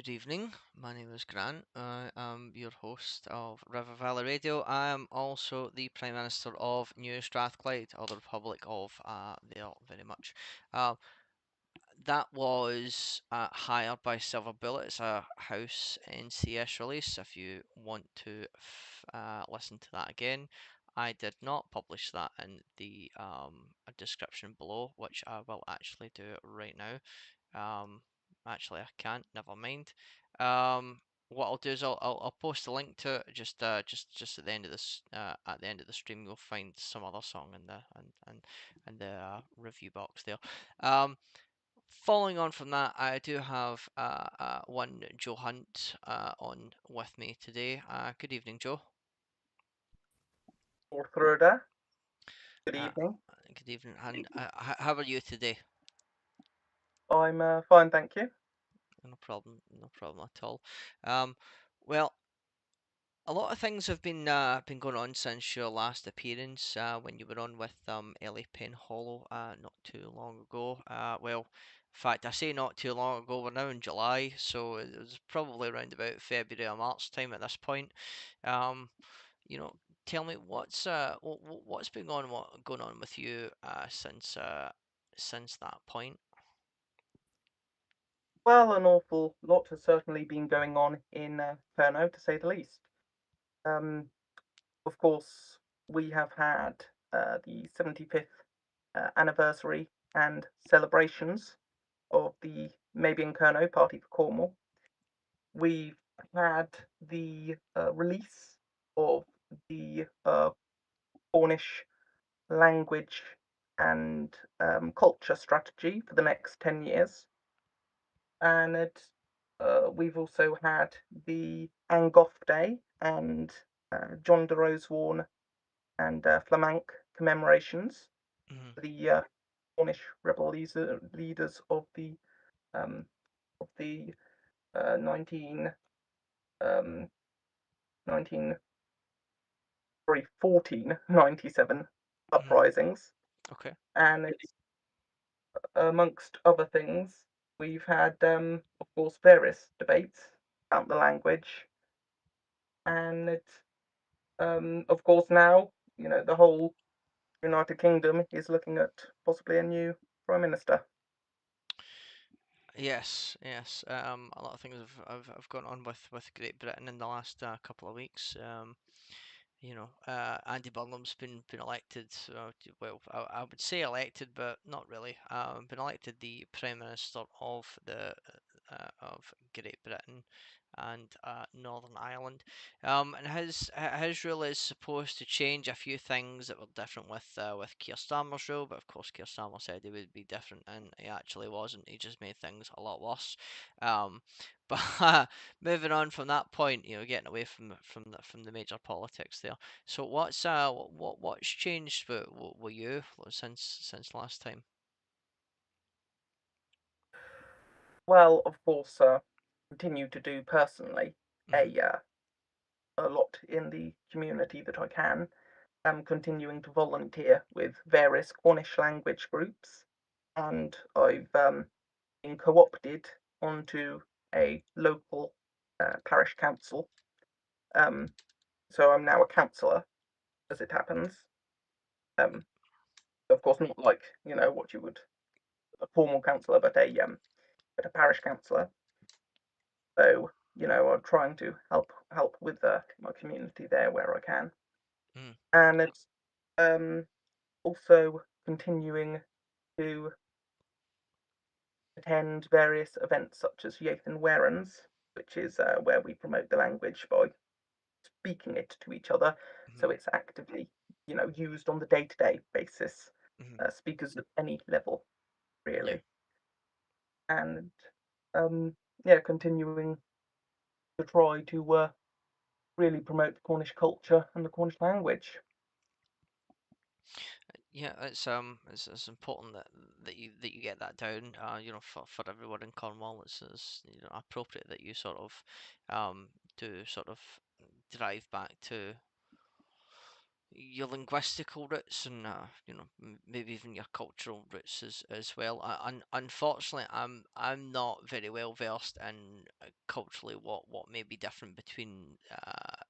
Good evening. My name is Grant. I am your host of River Valley Radio. I am also the Prime Minister of New Strathclyde, or the Republic of there very much. Uh, that was hired by Silver Bullet. It's a House NCS release. If you want to listen to that again, I did not publish that in the description below, which I will actually do right now. Actually, I can't. Never mind. Um, what I'll do is I'll post a link to it just at the end of this at the end of the stream. You'll find some other song in the and the review box there. Um, Following on from that, I do have one Joe Hunt on with me today. Good evening, Joe. Orthroda. Good Uh, evening. Good evening, and how are you today? I'm fine, thank you. No problem, no problem at all. Um, well, a lot of things have been going on since your last appearance when you were on with Ellie Penhollow not too long ago. Well, in fact, I say not too long ago. We're now in July, so it was probably around about February or March time at this point. Um, you know, Tell me what's been going on with you since that point. Well, an awful lot has certainly been going on in Perno, to say the least. Um, of course, we have had the 75th anniversary and celebrations of the Maybe in Kerno Party for Cornwall. We've had the release of the Cornish language and culture strategy for the next 10 years. And we've also had the Angoff Day and John de Rosewarne and Flamanc commemorations Hmm. for the Cornish rebel leaders um, of the 19 um, 19 sorry, 1497 Hmm. uprisings. Okay. And it's, amongst other things, we've had, of course, various debates about the language, and it's of course, now, the whole United Kingdom is looking at possibly a new Prime Minister. Yes, yes. A lot of things have gone on with Great Britain in the last couple of weeks. Andy Burnham's been elected. Well, I would say elected, but not really. Been elected the Prime Minister of Great Britain and Northern Ireland. And his rule is supposed to change a few things that were different with Keir Starmer's rule, but of course Keir Starmer said it would be different, and he actually wasn't. He just made things a lot worse. Um, but moving on from that point, getting away from the major politics there. So what's changed with you since last time? Well, of course, continue to do personally Hmm. a a lot in the community that I can. I'm continuing to volunteer with various Cornish language groups, and I've been co-opted onto a local parish council. Um, so I'm now a councillor, as it happens. Um, of course, not like what you would a formal councillor, but a parish councillor. So I'm trying to help with my community there where I can, Mm. and it's also continuing to attend various events such as Yathan Warens, which is where we promote the language by speaking it to each other, so Hmm. it's actively used on the day-to-day basis. Hmm. Speakers at any level, Yeah. really, and yeah, continuing to try to really promote the Cornish culture and the Cornish language. Yeah, it's important that you get that down. For everyone in Cornwall, it's appropriate that you sort of do sort of drive back to your linguistical roots and maybe even your cultural roots as well. Unfortunately, I'm not very well versed in culturally what may be different between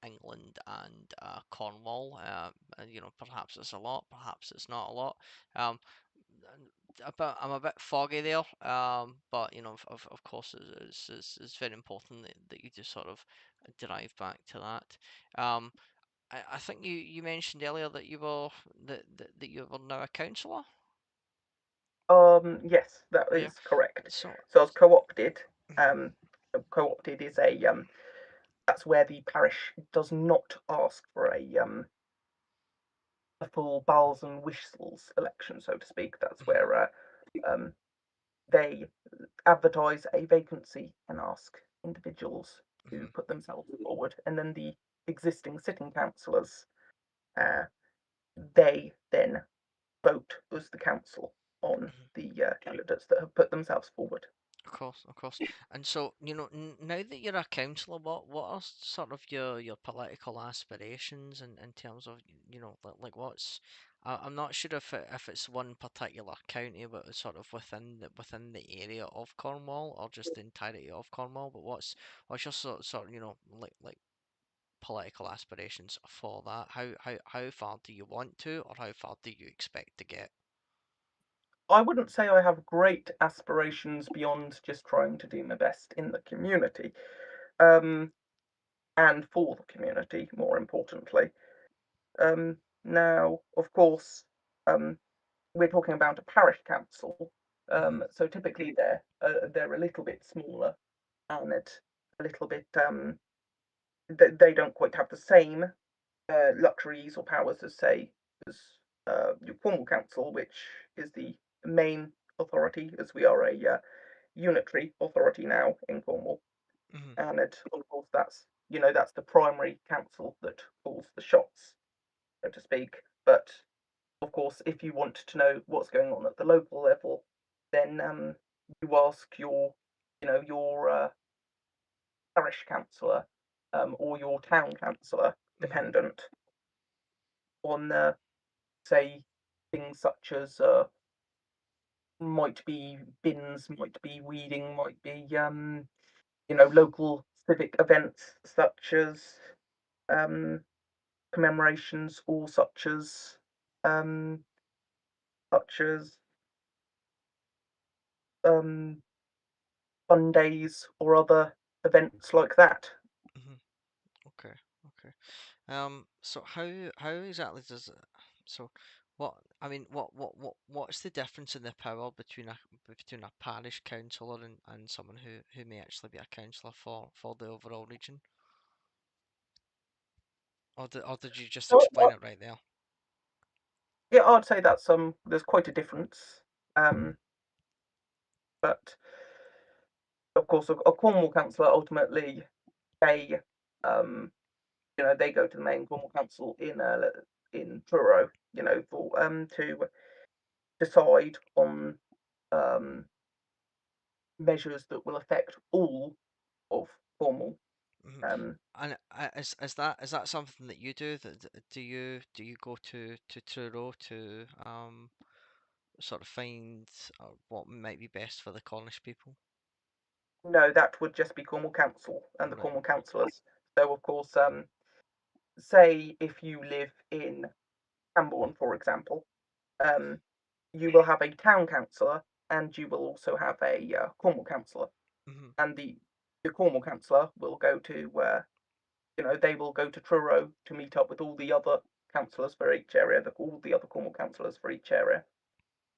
England and Cornwall. Perhaps it's a lot, perhaps it's not a lot. Um, I'm a bit foggy there, but of course, it's very important that you just sort of derive back to that. Um, I think you mentioned earlier that that you were now a counsellor. Yes, that Yeah. is correct. So. So I was co-opted. Mhm, Um, co-opted is that's where the parish does not ask for a full bells and whistles election, so to speak. That's mhm, where um, they advertise a vacancy and ask individuals to mhm, put themselves forward, and then the existing sitting councillors, uh, they then vote as the council on mhm. the candidates that have put themselves forward. Of course, of course. And so, now that you're a councillor, what are sort of your political aspirations in terms of, like what's I'm not sure if it's one particular county, but it's sort of within the area of Cornwall or just the entirety of Cornwall. But what's your sort of, like political aspirations for that? How far do you want to, or how far do you expect to get? I wouldn't say I have great aspirations beyond just trying to do my best in the community, um, and for the community, more importantly. Now, of course, um, we're talking about a parish council, Hmm. so typically they're a little bit smaller and a little bit they don't quite have the same luxuries or powers as say as your Cornwall Council, which is the main authority, as we are a unitary authority now in Cornwall, Hmm. and of course that's the primary council that calls the shots, so to speak. But of course, if you want to know what's going on at the local level, then you ask your parish councillor or your town councillor, Hmm. dependent on say things such as might be bins, might be weeding, might be local civic events such as um, commemorations or um, such as um, fun days or other events like that. Hmm. Okay. Okay. So how exactly does it? So, what I mean, what's the difference in the power between a parish councillor and someone who may actually be a councillor for the overall region? Or did you just So, explain it right there? yeah, I'd say that's there's quite a difference. Um, but of course, a Cornwall councillor ultimately they um, they go to the main Cornwall council in Truro, for to decide on um, measures that will affect all of Cornwall. Hmm. Um, And is that something that you do? Do you go to Truro to sort of find what might be best for the Cornish people? no, that would just be Cornwall Council and the Right. Cornwall councillors. So, of course, say if you live in Camborne, for example, um, you will have a town councillor and you will also have a Cornwall councillor, Hmm. and the Cornwall councillor will go to they will go to Truro to meet up with all the other councillors for each area, all the other Cornwall councillors for each area,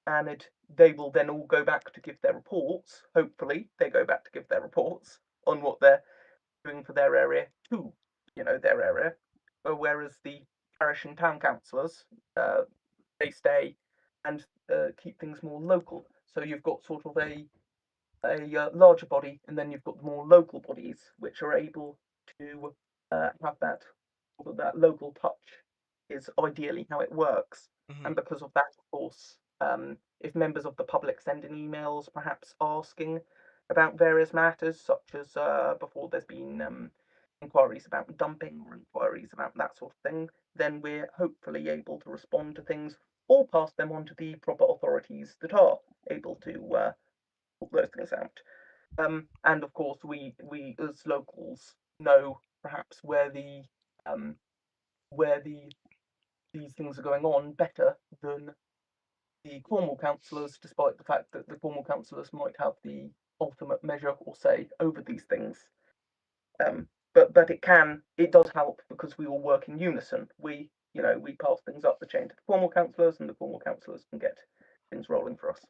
and they will then all go back to give their reports. Hopefully, they go back to give their reports on what they're doing for their area to, their area. Whereas the parish and town councillors, they stay and keep things more local. So you've got sort of a larger body, and then you've got the more local bodies which are able to have that local touch. Is ideally how it works, Hmm. and because of that, of course, if members of the public send in emails, perhaps asking about various matters, such as before there's been inquiries about dumping or inquiries about that sort of thing, then we're hopefully able to respond to things or pass them on to the proper authorities that are able to sort those things out. And of course, we as locals know perhaps um, where these things are going on better than the Cornwall councillors, despite the fact that the Cornwall councillors might have the ultimate measure or say over these things. But it does help because we all work in unison. We pass things up the chain to the Cornwall councillors, and the Cornwall councillors can get things rolling for us.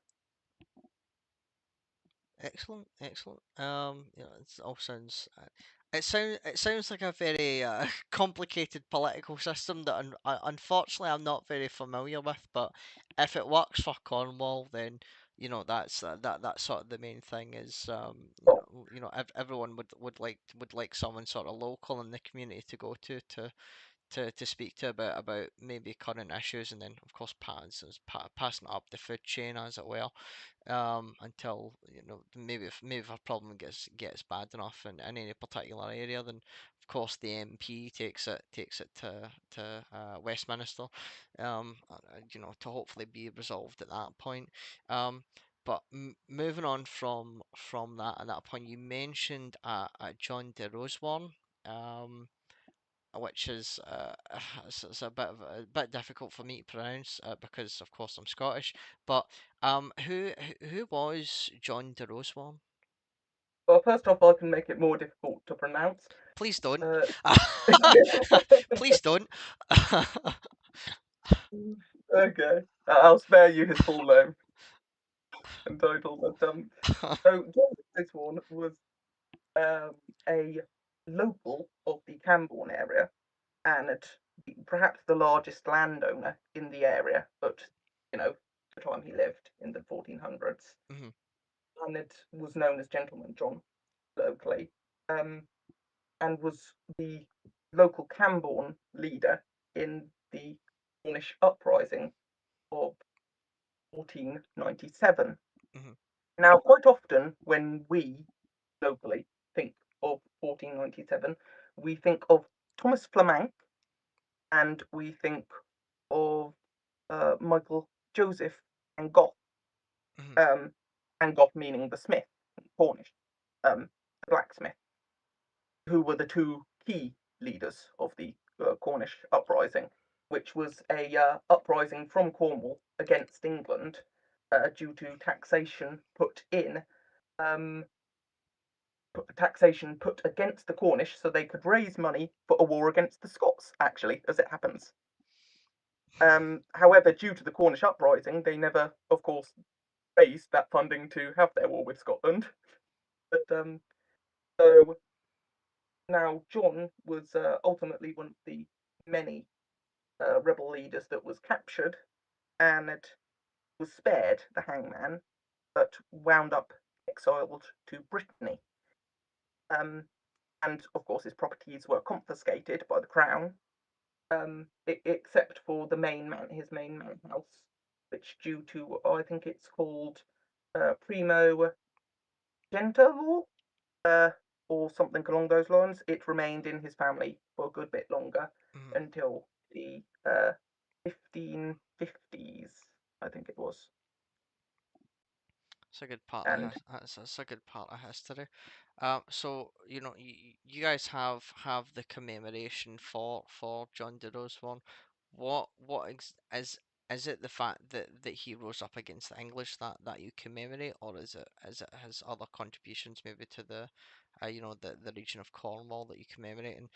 Excellent, excellent. It all sounds. It sounds like a very complicated political system that unfortunately I'm not very familiar with. But if it works for Cornwall, then that's sort of the main thing is Oh, everyone would like someone sort of local in the community to go to speak to about maybe current issues, and then of course passing it up the food chain as it were, until maybe if a problem gets bad enough in any particular area, then of course the MP takes it to Westminster, to hopefully be resolved at that point. But moving on from that, at that point, you mentioned John de Rosewarne, um, which is it's a bit difficult for me to pronounce, because of course I'm Scottish. But who was John de Rosewarne? well, first off, I can make it more difficult to pronounce. Please don't. Uh, Please don't. okay, I'll spare you his full name and title. So John Gisborne was um, a local of the Camborne area and perhaps the largest landowner in the area the time he lived in the 1400s. Mhm, And it was known as Gentleman John locally, um, and was the local Camborne leader in the Cornish uprising of 1497. mhm, Now, quite often when we locally think of 1497, we think of Thomas Flamank and we think of Michael Joseph and Goth, mhm, um, and Goth meaning the smith, Cornish, the blacksmith, who were the two key leaders of the Cornish uprising, which was a uprising from Cornwall against England due to um, taxation put against the Cornish so they could raise money for a war against the Scots, actually, as it happens. However, due to the Cornish uprising, they never, of course, raised that funding to have their war with Scotland. But so now John was ultimately one of the many rebel leaders that was captured and was spared the hangman, but wound up exiled to Brittany. Um, and of course, his properties were confiscated by the crown, except for his main manor house, which, due to I think it's called Primo Genta law, uh, or something along those lines, it remained in his family for a good bit longer mhm. until the 1550s, I think it was. It's a good part of And that's a good part of history. So you guys have the commemoration for John de Rosewarne. Is it the fact that he rose up against the English that you commemorate, or is it his other contributions maybe to the region of Cornwall that you commemorate? And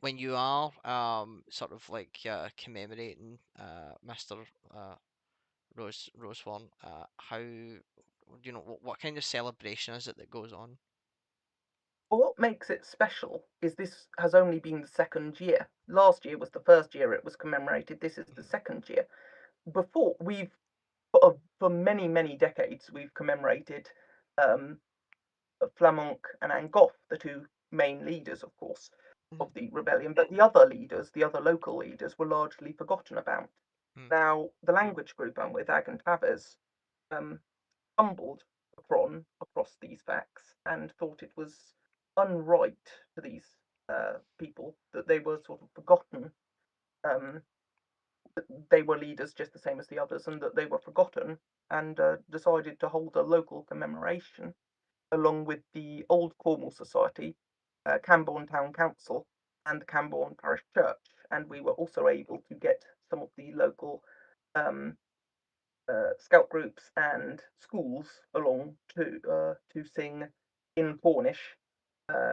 when you are sort of like commemorating Mr. Rosewarne, how what kind of celebration is it that goes on? what makes it special is this has only been the second year. Last year was the first year it was commemorated. This is the second year. Before we've for many many decades we've commemorated um, Flamanck and Angoff, the two main leaders, of course, Mhm, of the rebellion. But the other leaders, the other local leaders, were largely forgotten about. mhm, Now, the language group I'm with, Ag and Tavers, um, stumbled across these facts and thought it was unright to these people, that they were sort of forgotten. Um, that they were leaders just the same as the others, and that they were forgotten, and decided to hold a local commemoration along with the Old Cornwall Society, Camborne Town Council, and the Camborne Parish Church. And we were also able to get some of the local um, scout groups and schools along to sing in Cornish,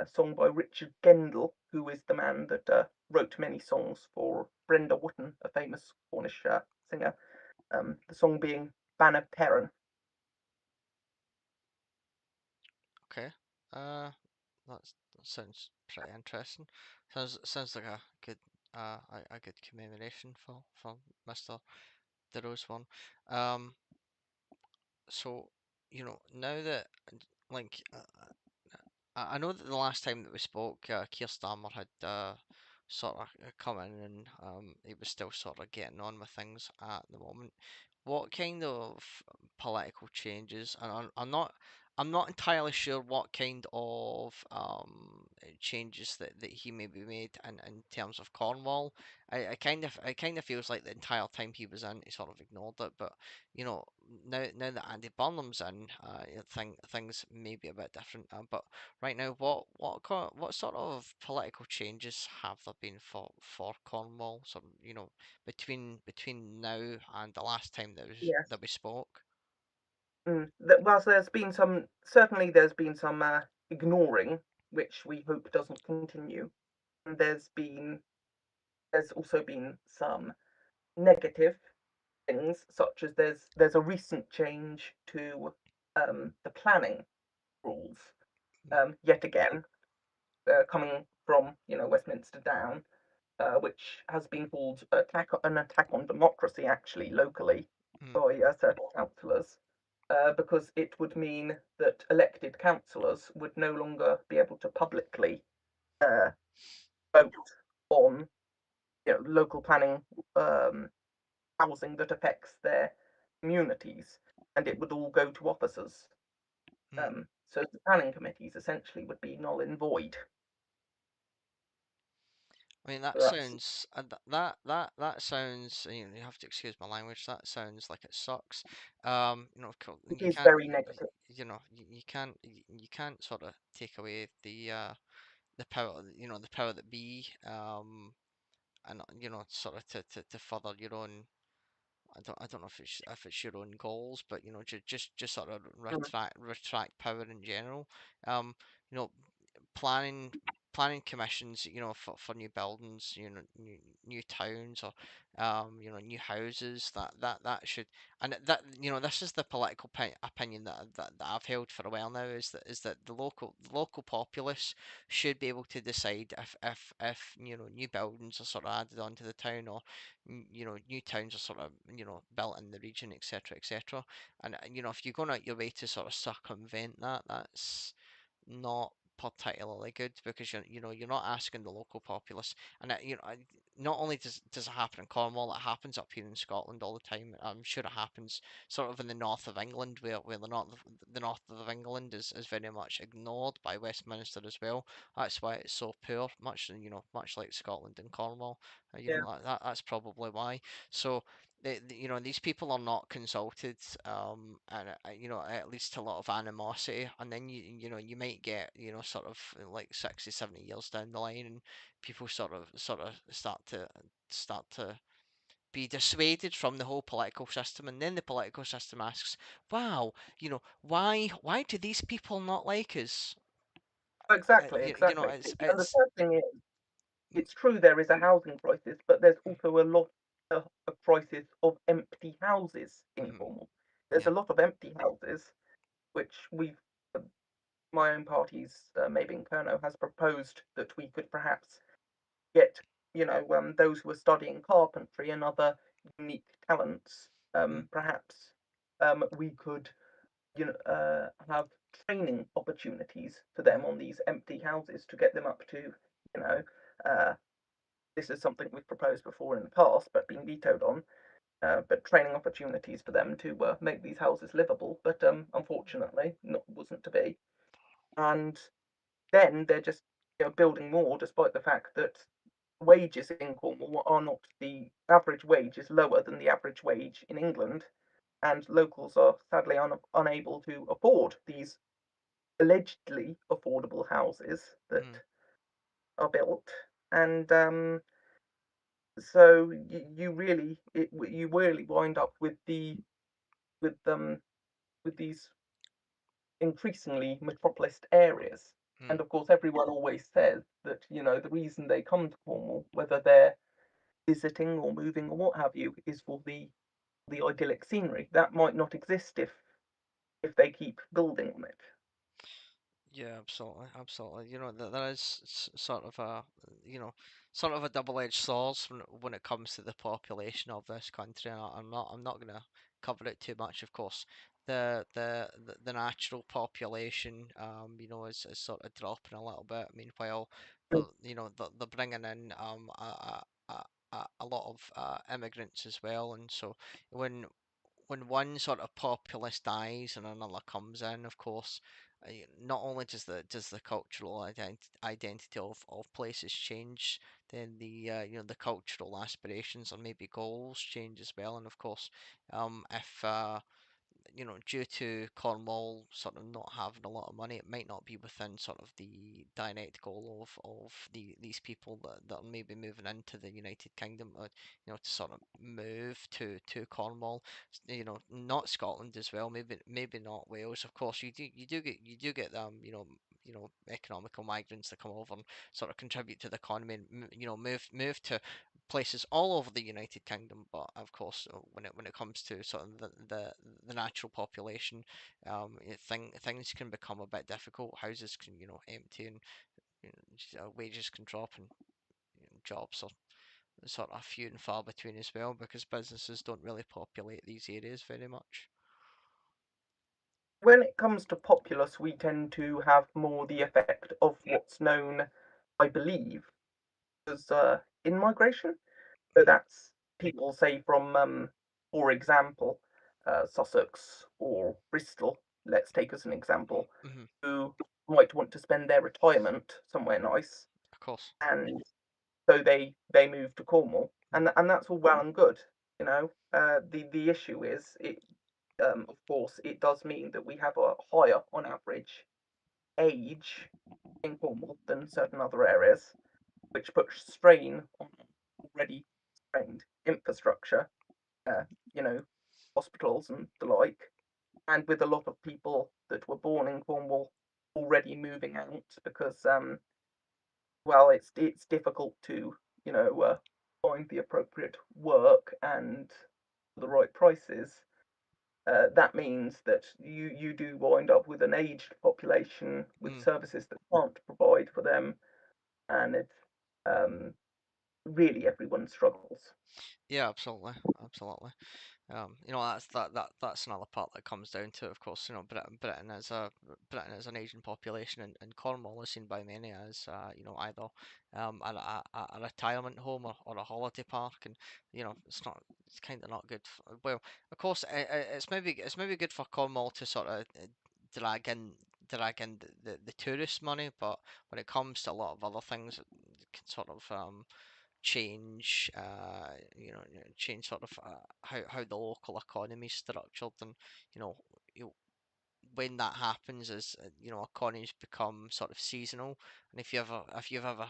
sung by Richard Gendel, who is the man that wrote many songs for Brenda Wootton, a famous Cornish singer. The song being Ban of Terran. Okay. Uh, that sounds pretty interesting. Sounds like a good a good commemoration for Mr. DeRose one. Um, so now that like I know that the last time that we spoke, Keir Starmer had sort of come in and he was still sort of getting on with things at the moment. What kind of political changes? And I'm not entirely sure what kind of changes that he maybe made in terms of Cornwall. It kind of feels like the entire time he was in, he sort of ignored it. But now that Andy Burnham's in, I think things may be a bit different. But right now, what sort of political changes have there been for Cornwall? Sort of, between now and the last time Yes. that we spoke. Whilst there's been some, certainly there's been some ignoring, which we hope doesn't continue. And there's also been some negative things, such as there's a recent change to the planning rules. Mm, Yet again, coming from Westminster down, which has been called an attack on democracy, actually, locally, mm, by certain councillors, because it would mean that elected councillors would no longer be able to publicly uh, vote on local planning um, housing that affects their communities, and it would all go to officers. mm. So the planning committees essentially would be null and void. I mean, that So that's sounds that sounds. You have to excuse my language. That sounds like it sucks. it You is can't. very negative. You can't sort of take away the power. The power that be. And sort of to further your own. I don't know if it's your own goals, but just sort of Mm, retract power in general. Um, you know, planning planning commissions, for new buildings, new towns or new houses that should and that this is the political opinion that I've held for a while now is that the local populace should be able to decide if new buildings are sort of added onto the town or new towns are sort of built in the region, etc., etc. And if you're going out your way to sort of circumvent that, that's not particularly good because you're not asking the local populace, and not only does it happen in Cornwall, it happens up here in Scotland all the time. I'm sure it happens sort of in the north of England, where the north of England is very much ignored by Westminster as well. That's why it's so poor, much like Scotland and Cornwall. yeah, That's probably why. So these people are not consulted, and it leads to a lot of animosity. And then you might get sort of like 60, 70 years down the line, and people sort of start to be dissuaded from the whole political system, and then the political system asks, "Wow, why do these people not like us?" exactly, exactly. And the It's third thing is, it's true there is a housing crisis, but there's mm, also a lot a crisis of empty houses in mhm, Cornwall. There's yeah, a lot of empty houses, which uh, my own party's Maybank Kerno has proposed that we could perhaps get, those who are studying carpentry and other unique talents, mm, perhaps we could, have training opportunities for them on these empty houses to get them up to, you know, uh, this is something we've proposed before in the past, but been vetoed on. But training opportunities for them to make these houses livable, but unfortunately, not wasn't to be. And then they're just building more, despite the fact that wages in Cornwall are not, the average wage is lower than the average wage in England, and locals are sadly unable to afford these allegedly affordable houses that mm, are built. And so you really wind up with with these increasingly metropolis areas. And mm. of course, everyone always says that, the reason they come to Cornwall, whether they're visiting or moving or what have you, is for the idyllic scenery. That might not exist if they keep building on it. Yeah, absolutely, absolutely. You know, there is sort of a, you know, sort of a double-edged sword when it comes to the population of this country. I'm not gonna cover it too much, of course. The natural population, is sort of dropping a little bit. I mean, while they're bringing in a lot of immigrants as well, and so when when one sort of populace dies and another comes in, of course, not only does the cultural identity of places change, then the cultural aspirations or maybe goals change as well. And of course, if due to Cornwall sort of not having a lot of money, it might not be within sort of the direct goal of these people that are maybe moving into the United Kingdom, to sort of move to Cornwall, not Scotland as well, maybe not Wales. Of course, you do get economical migrants that come over and sort of contribute to the economy and move to places all over the United Kingdom, but of course, when it comes to sort of the natural population, things can become a bit difficult. Houses can empty and wages can drop and jobs are sort of few and far between as well because businesses don't really populate these areas very much. When it comes to populace, we tend to have more the effect of what's known, I believe, as in-migration. So Hmm. that's people, say, from, for example, Sussex or Bristol, let's take as an example, Hmm. who might want to spend their retirement somewhere nice, Of course. and so they move to Cornwall, Mm, and that's all well and good. The issue is, of course, it does mean that we have a higher, on average, age in Cornwall than certain other areas, which puts strain on already strained infrastructure, uh, you know, hospitals and the like, and with a lot of people that were born in Cornwall already moving out because, well, it's difficult to, find the appropriate work and the right prices. That means that you do wind up with an aged population with mm. services that can't provide for them, and it's um, really everyone struggles. Yeah, absolutely, absolutely. That's another part that comes down to, of course, Britain as an Asian population, and Cornwall is seen by many as either a retirement home or a holiday park, and it's kind of not good. Well, of course, it's maybe good for Cornwall to sort of drag in drag in the tourist money, but when it comes to a lot of other things, it can sort of change sort of how the local economy is structured, and you know you, when that happens is economies become sort of seasonal, and if you've ever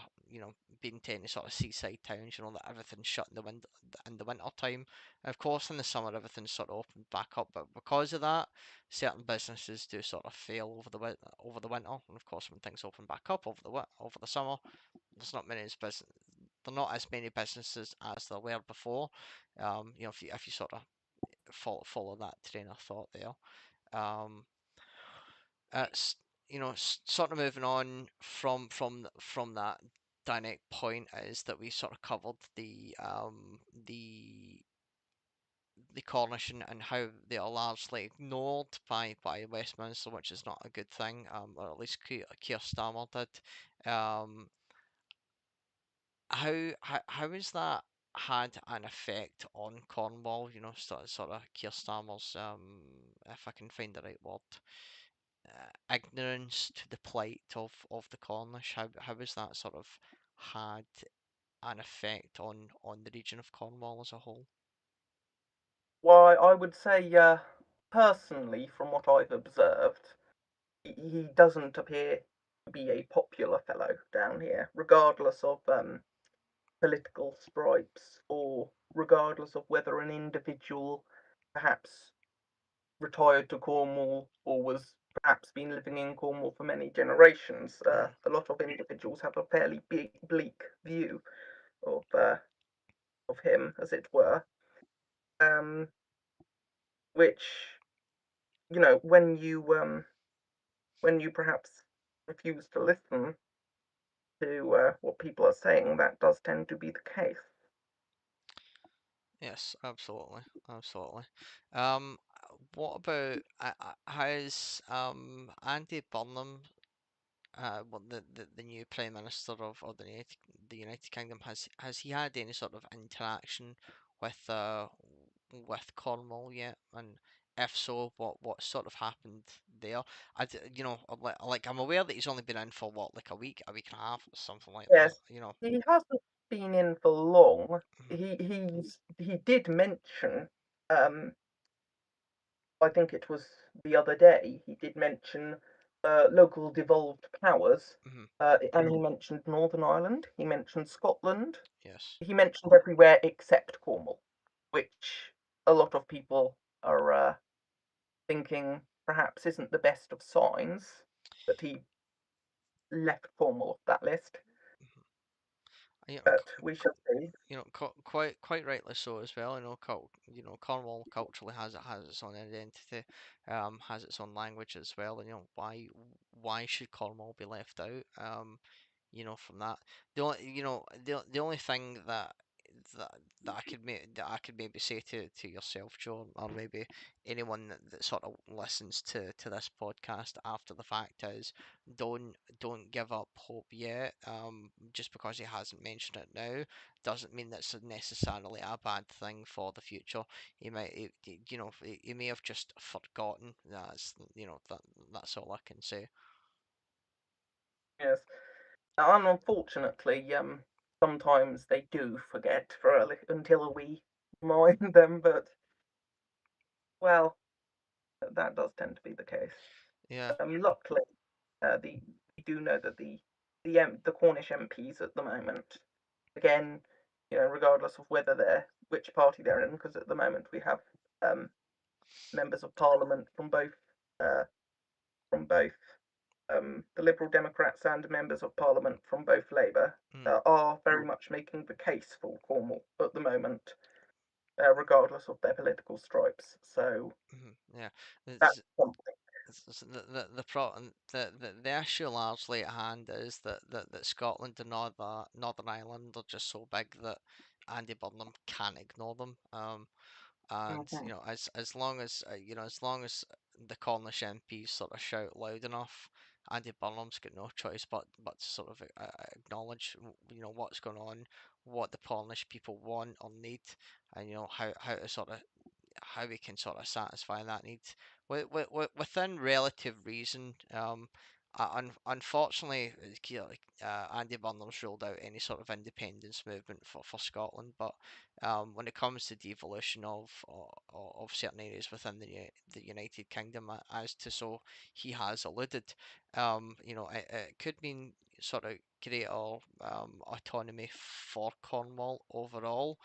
been to any sort of seaside towns, that everything's shut in the winter time. And of course in the summer everything's sort of opened back up, but because of that, certain businesses do sort of fail over the winter, and of course when things open back up over the summer, there's not many business there are not as many businesses as there were before. If you sort of follow that train of thought there. Um, it's sort of moving on from that direct point is that we sort of covered the Cornish and how they are largely ignored by Westminster, which is not a good thing, or at least Keir Starmer did. How has that had an effect on Cornwall? Sort of Keir Starmer's, if I can find the right word, ignorance to the plight of the Cornish? How has that sort of had an effect on the region of Cornwall as a whole? Why, I would say, personally, from what I've observed, he doesn't appear to be a popular fellow down here, regardless of political stripes or regardless of whether an individual perhaps retired to Cornwall or was perhaps been living in Cornwall for many generations. Mm, A lot of individuals have a fairly bleak view of of him, as it were, um, which when you perhaps refuse to listen to what people are saying, that does tend to be the case. yes, absolutely, absolutely. Um, what about has Andy Burnham, well, the new Prime Minister of the United Kingdom, has he had any sort of interaction with Cornwall yet? And if so, what sort of happened there? You know, I'm aware that he's only been in for what, like a week and a half, or something like that. Yes, You know. he hasn't been in for long. Mhm, He did mention, um, I think it was the other day, he did mention local devolved powers, mhm, and he mentioned Northern Ireland. He mentioned Scotland. yes. He mentioned everywhere except Cornwall, which a lot of people are thinking perhaps isn't the best of signs that he left Cornwall off that list. Mhm. You know, But we shall see. quite rightly so as well. You know, Cornwall culturally has its own identity, has its own language as well. And you know, why should Cornwall be left out? You know, from that, the only thing that that I could maybe say to yourself, Joe, or maybe anyone that sort of listens to this podcast after the fact is, don't give up hope yet. Just because he hasn't mentioned it now doesn't mean that's necessarily a bad thing for the future. You know, he may have just forgotten. That's all I can say. Yes. And unfortunately, sometimes they do forget for until we remind them. But well, that does tend to be the case. Yeah. Luckily, the we do know that the Cornish MPs at the moment, again, regardless of whether they're which party they're in, because at the moment we have um, members of Parliament uh, from both the Liberal Democrats and members of Parliament from both Labour Mm, are very much making the case for Cornwall at the moment, regardless of their political stripes. So yeah. that's It's, something. the problem the issue largely at hand is that Scotland and Northern Ireland are just so big that Andy Burnham can't ignore them. And Mhm. you know, as long as as long as the Cornish MPs sort of shout loud enough, Andy Burnham's got no choice but to sort of acknowledge what's going on, what the Cornish people want or need, and how to sort of how we can sort of satisfy that need within relative reason. Unfortunately, Andy Burnham's ruled out any sort of independence movement for Scotland, but when it comes to devolution of certain areas within the United Kingdom, as to so he has alluded, it could mean sort of greater autonomy for Cornwall overall,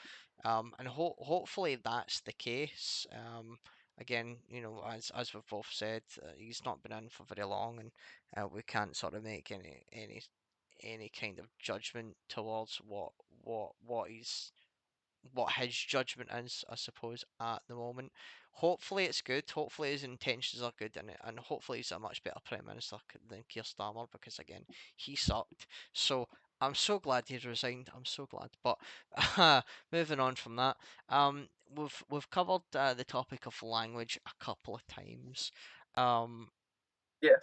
and hopefully that's the case. Again, as we've both said, he's not been in for very long, and we can't sort of make any kind of judgment towards what his judgment is, I suppose, at the moment. Hopefully it's good. Hopefully his intentions are good, and hopefully he's a much better Prime Minister than Keir Starmer, because again, he sucked. So I'm so glad he resigned. I'm so glad. But moving on from that, we've covered the topic of language a couple of times. Um, Yes.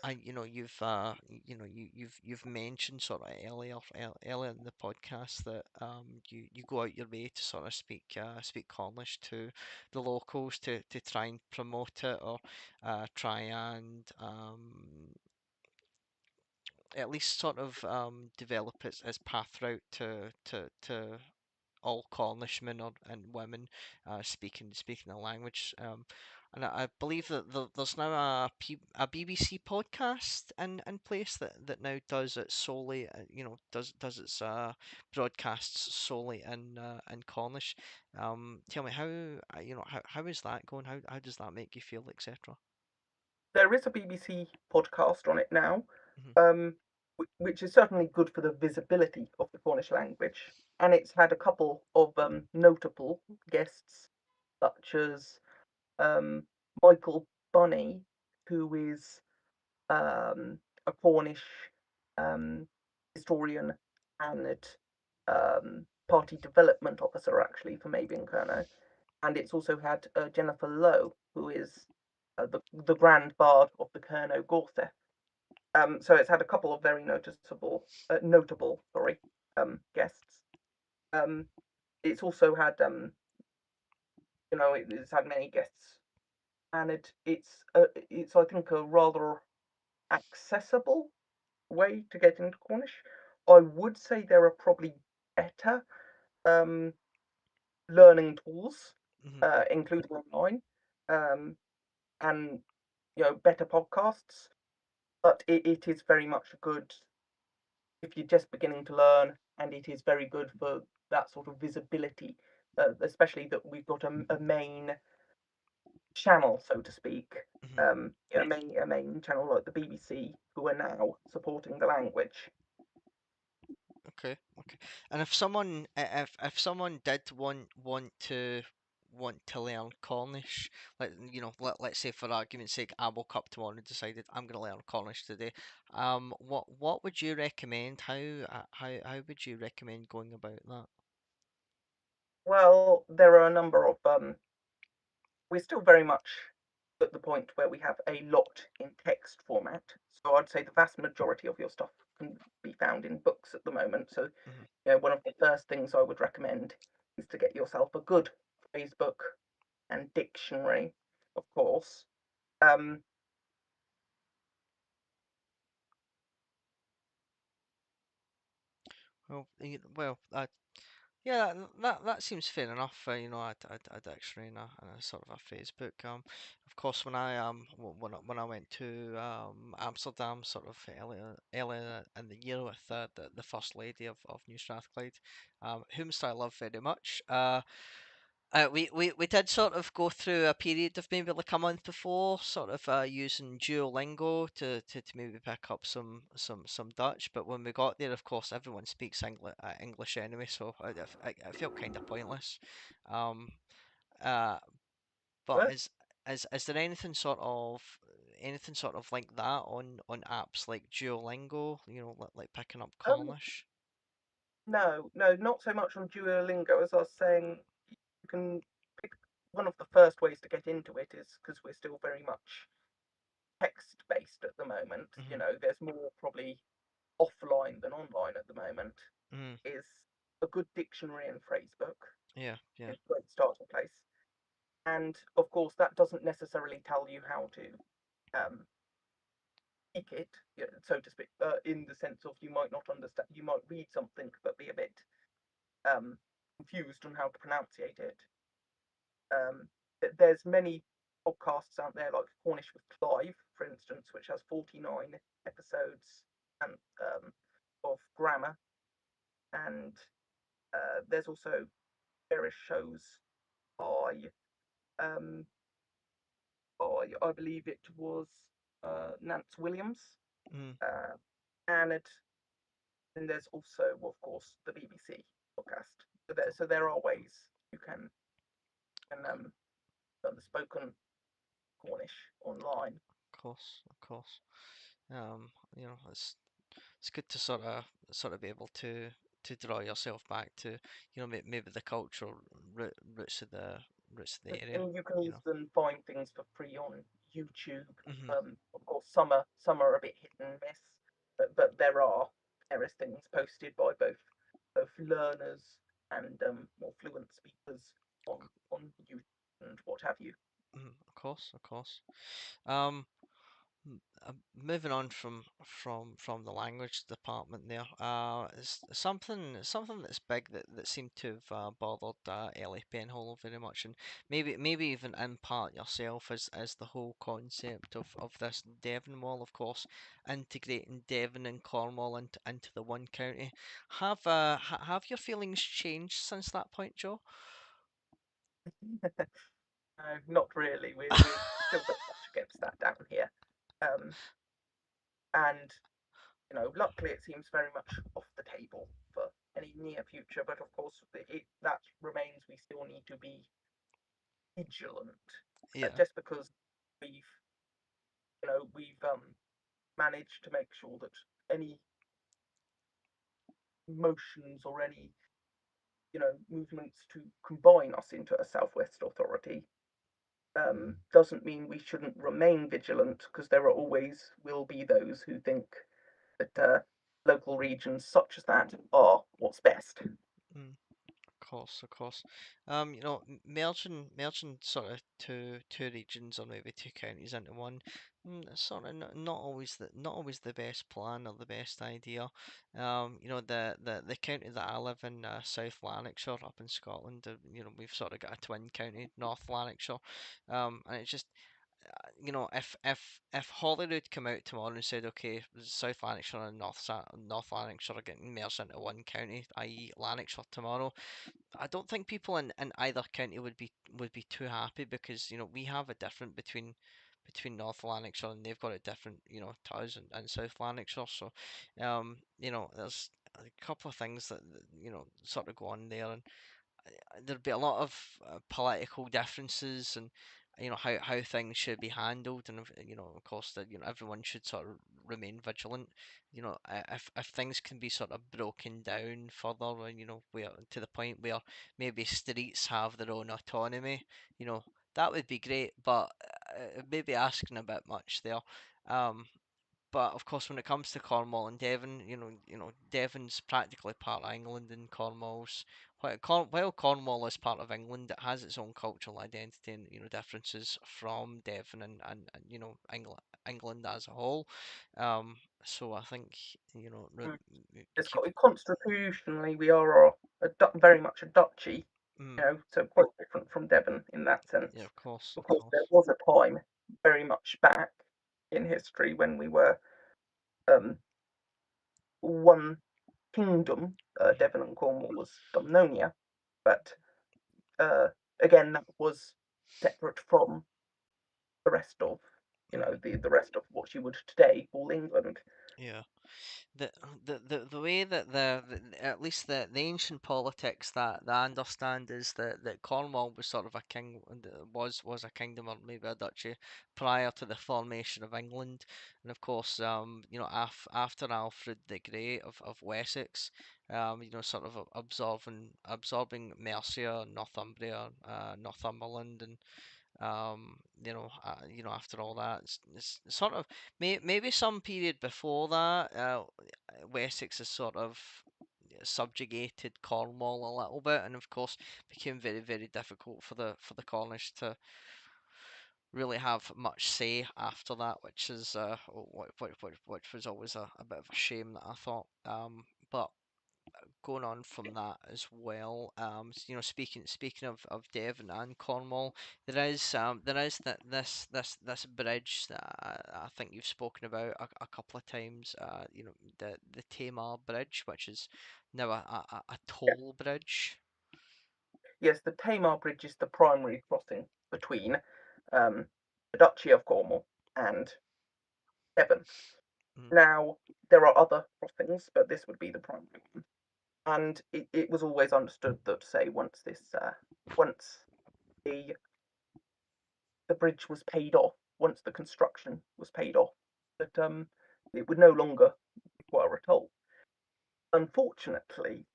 you've mentioned sort of earlier in the podcast that you go out your way to sort of speak Cornish to the locals to try and promote it or try and at least sort of develop its path route to all Cornishmen and women speaking the language. And I believe that there's now a BBC podcast in place that now does it solely, does its broadcasts solely in Cornish. Tell me how is that going? How does that make you feel, etc. There is a BBC podcast on it now, Hmm. which is certainly good for the visibility of the Cornish language, and it's had a couple of notable guests, such as um, Michael Bunny, who is a Cornish um, historian and party development officer, actually, for Maybe and Kerno. And it's also had Jennifer Lowe, who is the grand bard of the Kerno Gorse. So it's had a couple of very notable, guests. Um, it's also had, it's had many guests, and it's I think a rather accessible way to get into Cornish. I would say there are probably better um, learning tools, Hmm. including online, um, and better podcasts. But it is very much good if you're just beginning to learn, and it is very good for that sort of visibility, especially that we've got a main channel, so to speak, Hmm. a main channel like the BBC, who are now supporting the language. Okay, okay. And if someone did want to learn Cornish, let's say for argument's sake, I woke up tomorrow and decided I'm gonna learn Cornish today. What would you recommend? How would you recommend going about that? Well, there are a number of we're still very much at the point where we have a lot in text format. So I'd say the vast majority of your stuff can be found in books at the moment. So Hmm. one of the first things I would recommend is to get yourself a good phrase book and dictionary, of course. Um, Well, yeah, that seems fair enough. A dictionary and a sort of a phrase book. Of course, when I went to Amsterdam, sort of earlier in the year with the first lady of New Strathclyde, whom I love very much. We did sort of go through a period of maybe like a month before, sort of using Duolingo to maybe pick up some Dutch. But when we got there, of course, everyone speaks English anyway, so I felt kind of pointless. Um, uh, but but is there anything sort of like that on apps like Duolingo? Like picking up um, Cornish. no, no, not so much on Duolingo. As I was saying, you can pick one of the first ways to get into it is because we're still very much text based at the moment. Hmm. There's more probably offline than online at the moment. Hmm. Is a good dictionary and phrase book Yeah, yeah. is a great starting place. And of course, that doesn't necessarily tell you how to um, speak it, so to speak, in the sense of you might not understand, you might read something but be a bit um, confused on how to pronunciate it. There's many podcasts out there, like Cornish with Clive, for instance, which has 49 episodes and of grammar, and there's also various shows by um, I believe it was Nance Williams, Mm, uh, and then there's also, of course, the BBC podcast. So there are ways you can learn the spoken Cornish online. of course, of course. Um, it's good to sort of be able to draw yourself back to maybe the cultural roots of the area. And you can You know. even find things for free on YouTube. Hmm. Of course, some are a bit hit and miss, but there are various things posted by both learners and more fluent speakers on YouTube and what have you. Of course, of course. Um, Moving on from the language department there, something that's big that seemed to have bothered Ellie Penhall very much, and maybe even in part yourself, as the whole concept of this Devon wall, of course, integrating Devon and Cornwall into the one county. Have your feelings changed since that point, Joe? No, not really. We're still very much against that down here. Um, and luckily it seems very much off the table for any near future. But of course, that remains. We still need to be vigilant. Yeah. Just because we've we've managed to make sure that any motions or any movements to combine us into a southwest authority doesn't mean we shouldn't remain vigilant, because there are always will be those who think that local regions such as that are what's best. Mm. Of course, of course. Merging sort of two regions or maybe two counties into one, sort of not always the best plan or the best idea. The county that I live in, South Lanarkshire up in Scotland, we've sort of got a twin county, North Lanarkshire, and it's just if Holyrood come out tomorrow and said, okay, South Lanarkshire and North Lanarkshire are getting merged into one county, i.e. Lanarkshire tomorrow, I don't think people in either county would be too happy, because we have a different between North Lanarkshire, and they've got a different to us and South Lanarkshire. So there's a couple of things that sort of go on there, and there'd be a lot of political differences, and how things should be handled, and of course that everyone should sort of remain vigilant. If things can be sort of broken down further, and where to the point where maybe streets have their own autonomy, you know that would be great, but maybe asking a bit much there. Um, but of course, when it comes to Cornwall and Devon, Devon's practically part of England, and while Cornwall is part of England, it has its own cultural identity and differences from Devon and England as a whole. So I think Mm. keep. Constitutionally, we are very much a duchy, Mm, so quite different from Devon in that yeah, sense. of course, Of of course, there course. was a time very much back in history when we were um, one kingdom. Devon and Cornwall was Dumnonia, but uh, again, that was separate from the rest of, Mm, the rest of what you would today call England. yeah. the the way that at least the ancient politics that I understand is that Cornwall was sort of a king, was a kingdom or maybe a duchy prior to the formation of England, and of course after Alfred the Great of Wessex, sort of absorbing Mercia, Northumbria, Northumberland, and after all that, it's sort of maybe some period before that, Wessex has sort of subjugated Cornwall a little bit, and of course became very, very difficult for the Cornish to really have much say after that, which is which was always a bit of a shame that I thought. But going on from that as well, speaking of Devon and Cornwall, there is this bridge that I think you've spoken about a couple of times. The Tamar Bridge, which is now a Yeah. toll bridge. Yes, the Tamar Bridge is the primary crossing between um, the Duchy of Cornwall and Devon. Mm, Now, there are other crossings, but this would be the primary one. And it was always understood that, say, once the the bridge was paid off, once the construction was paid off, that it would no longer require a toll. Unfortunately,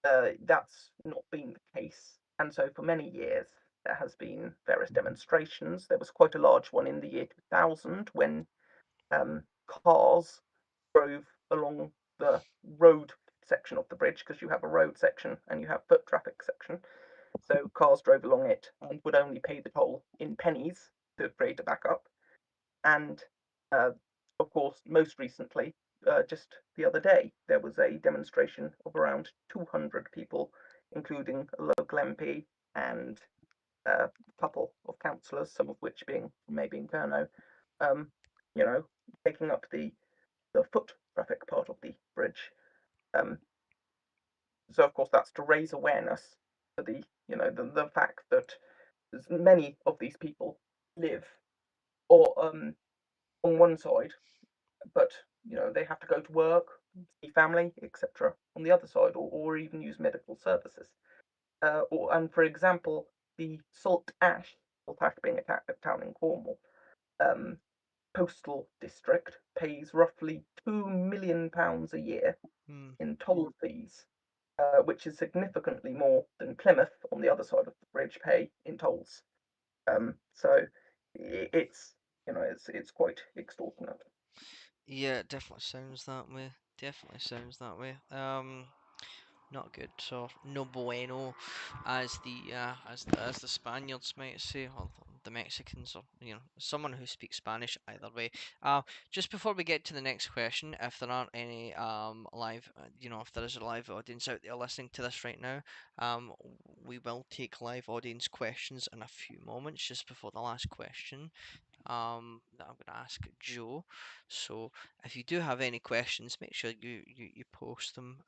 that's not been the case, and so for many years, There has been various demonstrations. There was quite a large one in the year 2000 when cars drove along the road section of the bridge, because you have a road section and you have foot traffic section. So cars drove along it and would only pay the toll in pennies to create a backup. And uh, of course, most recently, just the other day, there was a demonstration of around 200 people, including a local MP and a couple of councillors, some of which being maybe in Kerno, um, you know, taking up the foot traffic part of the bridge. Um, so of course that's to raise awareness for the fact that many of these people live or on one side, but they have to go to work, see family, etc. on the other side, or even use medical services. And for example, the Salt Ash being a town in Cornwall, um, postal district pays roughly £2 million a year Hmm. in toll fees, which is significantly more than Plymouth on the other side of the bridge pay in tolls. So it's it's quite extortionate. Yeah, it definitely sounds that way. Definitely sounds that way. Not good. So no bueno, as the Spaniards might say, or the Mexicans, or someone who speaks Spanish. Either way. Just before we get to the next question, if there aren't any live, if there is a live audience out there listening to this right now, um, we will take live audience questions in a few moments, just before the last question that I'm going to ask Joe. So if you do have any questions, make sure you post them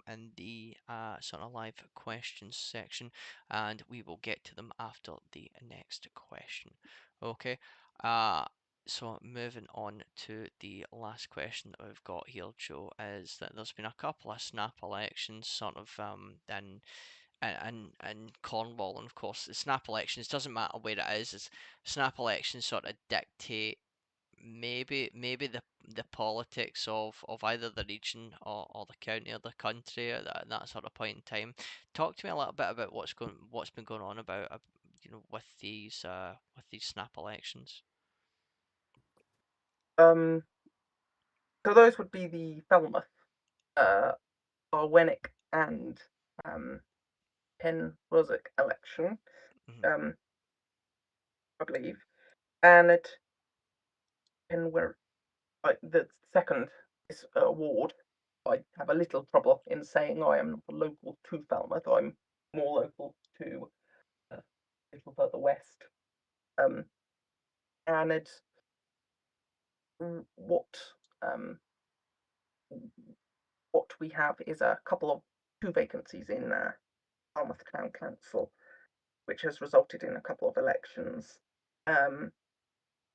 in the sort of live questions section, and we will get to them after the next question. Okay. Uh, so moving on to the last question that we've got here, Joe, is that there's been a couple of snap elections sort of in Cornwall, and of course the snap elections doesn't matter where it is. It's snap elections sort of dictate maybe the politics of either the region or the county or the country at that sort of point in time. Talk to me a little bit about what's been going on about with these snap elections. Um, so those would be the Falmouth, uh, Arwennick, and um, Penroswick election, Hmm. um, I believe, and it Penwer the second ward. I have a little trouble in saying I am not local to Falmouth. I'm more local to a little further west. Um, and it's what um, what we have is a couple of two vacancies in Falmouth Town Council, which has resulted in a couple of elections. Um,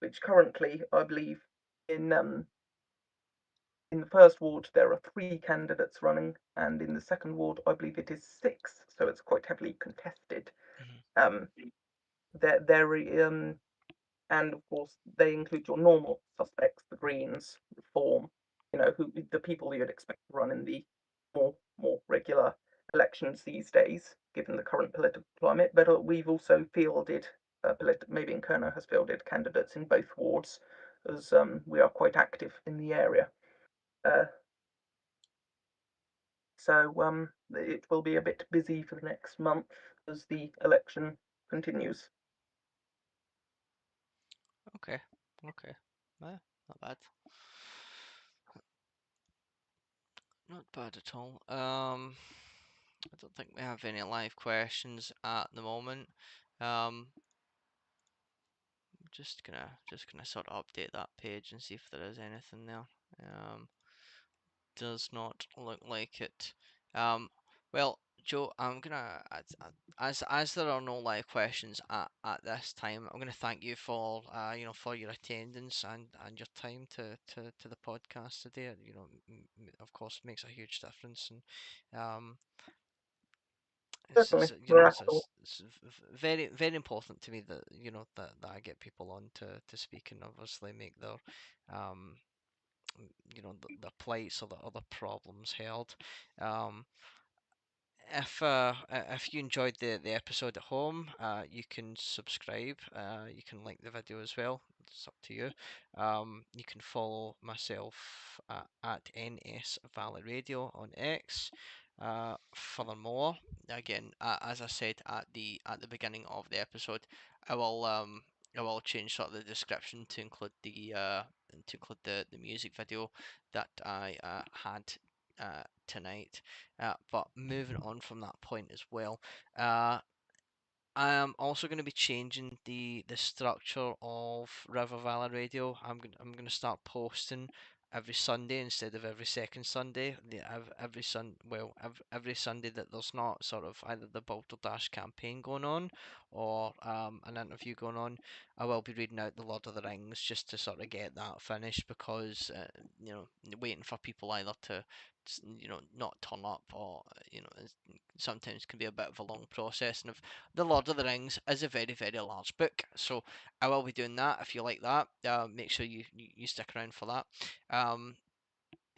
which currently, I believe, in in the first ward there are three candidates running, and in the second ward I believe it is six. So it's quite heavily contested. Hmm. Um, there and of course they include your normal suspects, the Greens, Reform, who the people you'd expect to run in the more regular elections these days, given the current political climate. But we've also fielded, maybe in Kerno has fielded candidates in both wards, as we are quite active in the area. Uh, so it will be a bit busy for the next month as the election continues. Okay. Okay. Yeah, not bad. Not bad at all. I don't think we have any live questions at the moment. Um, just gonna sort of update that page and see if there is anything there. Um, does not look like it. Um, well, Joe, I'm gonna as there are no live questions at this time, I'm gonna thank you for for your attendance and your time to the podcast today. Of course, makes a huge difference, and Certainly, we're at all. it's very very important to me that that I get people on to speak and obviously make their um the plights or the other problems heard. Um, if you enjoyed the episode at home, you can subscribe. You can like the video as well. It's up to you. You can follow myself at NS Valley Radio on X. Furthermore, again, as I said at the beginning of the episode, I will um I will change sort of the description to include the music video that I had tonight. But moving on from that point as well, uh, I am also going to be changing the structure of River Valley Radio. I'm gonna start posting every Sunday instead of every second Sunday. Every Sunday that there's not sort of either the Balderdash campaign going on or an interview going on. I will be reading out the Lord of the Rings just to sort of get that finished because waiting for people either to not turn up or sometimes can be a bit of a long process. And if the Lord of the Rings is a very, very large book, so I will be doing that. If you like that, make sure you stick around for that. Um,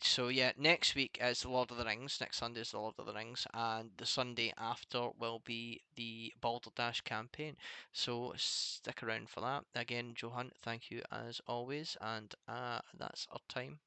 so yeah, next week is the Lord of the Rings. Next Sunday is the Lord of the Rings, and the Sunday after will be the Balderdash campaign. So stick around for that. Again, Johan, thank you as always, and that's our time.